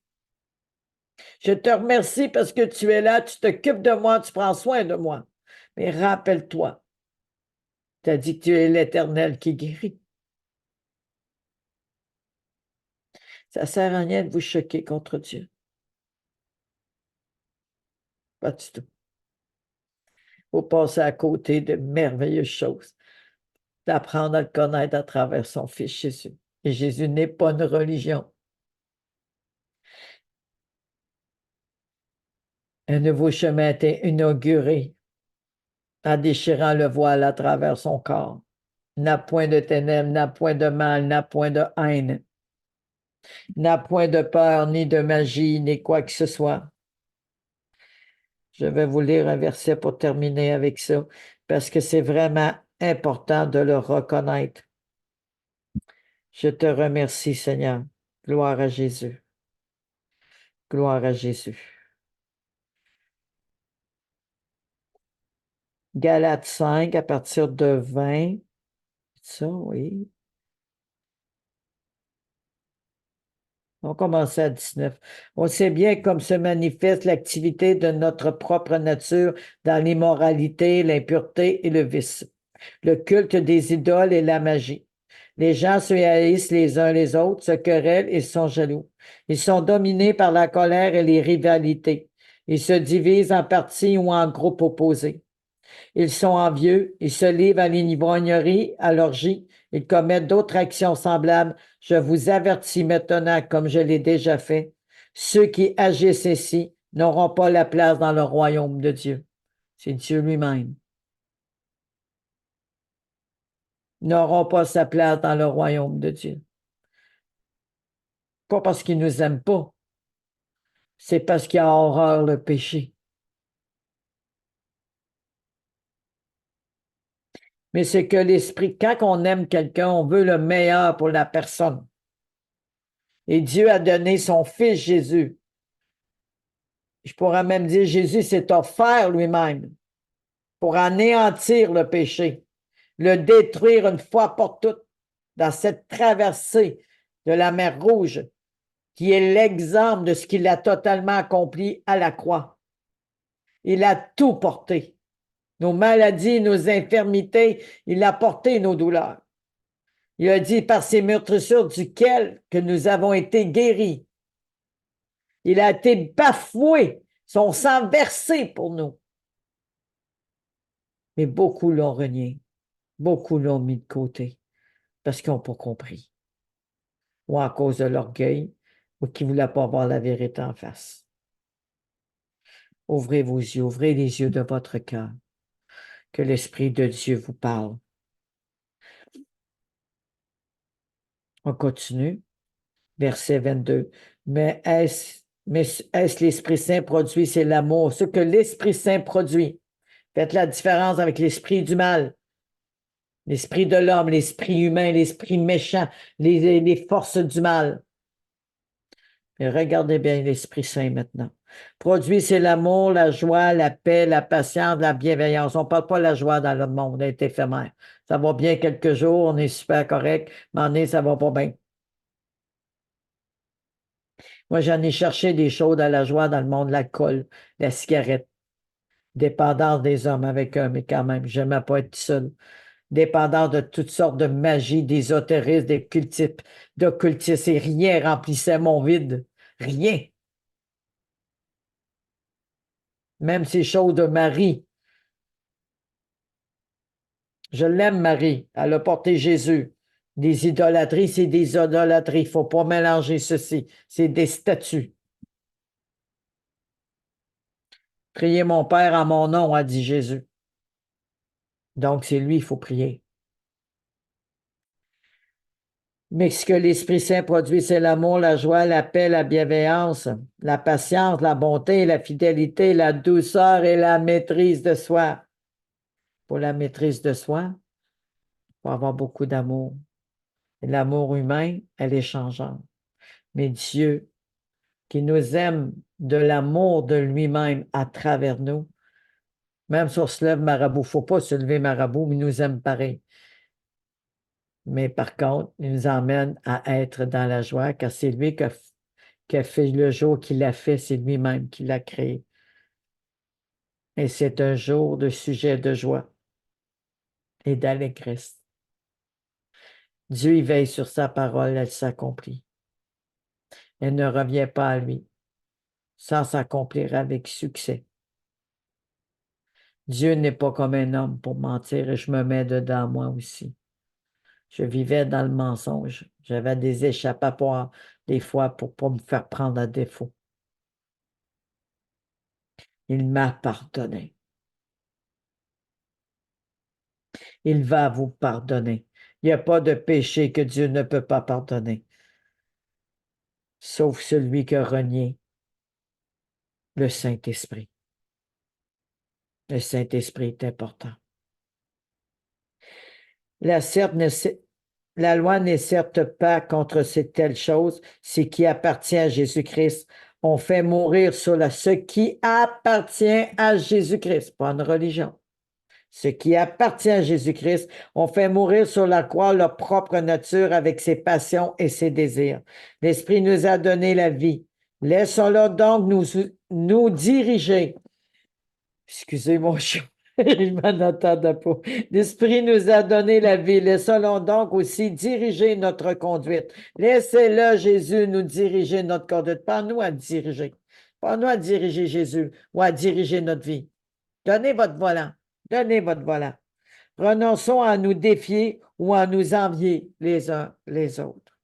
Je te remercie parce que tu es là, tu t'occupes de moi, tu prends soin de moi. Mais rappelle-toi, tu as dit que tu es l'Éternel qui guérit. Ça ne sert à rien de vous choquer contre Dieu. Pas du tout. Il faut passer à côté de merveilleuses choses, d'apprendre à le connaître à travers son Fils Jésus. Et Jésus n'est pas une religion. Un nouveau chemin a été inauguré en déchirant le voile à travers son corps. N'a point de ténèbres, n'a point de mal, n'a point de haine, n'a point de peur, ni de magie, ni quoi que ce soit. Je vais vous lire un verset pour terminer avec ça, parce que c'est vraiment important de le reconnaître. Je te remercie, Seigneur. Gloire à Jésus. Gloire à Jésus. Galates 5, à partir de 20. Ça, oui. On commence à 19. On sait bien comme se manifeste l'activité de notre propre nature dans l'immoralité, l'impureté et le vice, le culte des idoles et la magie. Les gens se haïssent les uns les autres, se querellent et sont jaloux. Ils sont dominés par la colère et les rivalités. Ils se divisent en partis ou en groupes opposés. Ils sont envieux, ils se livrent à l'ivrognerie, à l'orgie, ils commettent d'autres actions semblables, je vous avertis maintenant, comme je l'ai déjà fait, ceux qui agissent ainsi n'auront pas la place dans le royaume de Dieu. C'est Dieu lui-même. N'auront pas sa place dans le royaume de Dieu. Pas parce qu'il nous aime pas, c'est parce qu'il a horreur le péché. Mais c'est que l'esprit, quand on aime quelqu'un, on veut le meilleur pour la personne. Et Dieu a donné son Fils Jésus. Je pourrais même dire, Jésus s'est offert lui-même pour anéantir le péché, le détruire une fois pour toutes dans cette traversée de la mer Rouge, qui est l'exemple de ce qu'il a totalement accompli à la croix. Il a tout porté. Nos maladies, nos infirmités, il a porté nos douleurs. Il a dit par ses meurtrissures duquel que nous avons été guéris. Il a été bafoué, son sang versé pour nous. Mais beaucoup l'ont renié, beaucoup l'ont mis de côté parce qu'ils n'ont pas compris, ou à cause de l'orgueil, ou qui ne voulaient pas voir la vérité en face. Ouvrez vos yeux, ouvrez les yeux de votre cœur, que l'Esprit de Dieu vous parle. On continue, verset 22. Mais est-ce l'Esprit Saint produit, c'est l'amour. Ce que l'Esprit Saint produit. Faites la différence avec l'esprit du mal, l'esprit de l'homme, l'esprit humain, l'esprit méchant, les forces du mal. Et regardez bien l'Esprit Saint maintenant. Produit, c'est l'amour, la joie, la paix, la patience, la bienveillance. On ne parle pas de la joie dans le monde, elle est éphémère. Ça va bien quelques jours, on est super correct, mais en est, ça va pas bien. Moi, j'en ai cherché des choses à la joie dans le monde, l'alcool, la cigarette, dépendance des hommes avec eux, mais quand même, je n'aimais pas être seul. Dépendance de toutes sortes de magie, d'ésotérisme, d'occultisme, et rien remplissait mon vide. Rien. Même ces choses de Marie. Je l'aime, Marie. Elle a porté Jésus. Des idolâtries, c'est des idolâtries. Il ne faut pas mélanger ceci. C'est des statues. Priez mon Père en mon nom, a dit Jésus. Donc, c'est lui, il faut prier. Mais ce que l'Esprit Saint produit, c'est l'amour, la joie, la paix, la bienveillance, la patience, la bonté, la fidélité, la douceur et la maîtrise de soi. Pour la maîtrise de soi, il faut avoir beaucoup d'amour. L'amour humain, elle est changeante. Mais Dieu, qui nous aime de l'amour de lui-même à travers nous, même si on se lève marabout, il ne faut pas se lever marabout, mais il nous aime pareil. Mais par contre, il nous emmène à être dans la joie, car c'est lui qui a fait le jour qu'il a fait, c'est lui-même qui l'a créé. Et c'est un jour de sujet de joie et d'allégresse. Dieu y veille sur sa parole, elle s'accomplit. Elle ne revient pas à lui sans s'accomplir avec succès. Dieu n'est pas comme un homme pour mentir et je me mets dedans moi aussi. Je vivais dans le mensonge. J'avais des échappatoires des fois pour ne pas me faire prendre à défaut. Il m'a pardonné. Il va vous pardonner. Il n'y a pas de péché que Dieu ne peut pas pardonner, sauf celui qui a renié le Saint-Esprit. Le Saint-Esprit est important. La loi n'est certes pas contre cette telle chose, ce qui appartient à Jésus-Christ. On fait mourir sur ce qui appartient à Jésus-Christ, pas une religion. Ce qui appartient à Jésus-Christ, on fait mourir sur la croix leur propre nature avec ses passions et ses désirs. L'Esprit nous a donné la vie. Laissons-le donc nous diriger. Excusez mon chat, je m'en attendais pas. L'Esprit nous a donné la vie. Laissons-le donc aussi diriger notre conduite. Laissez-le, Jésus, nous diriger notre conduite. Pas nous à diriger. Pas nous à diriger Jésus ou à diriger notre vie. Donnez votre volant. Donnez votre volant. Renonçons à nous défier ou à nous envier les uns les autres.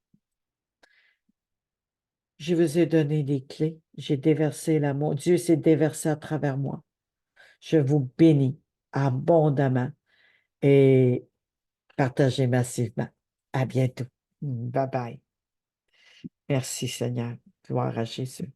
Je vous ai donné les clés. J'ai déversé l'amour. Dieu s'est déversé à travers moi. Je vous bénis abondamment et partagez massivement. À bientôt. Bye bye. Merci Seigneur. Gloire à Jésus.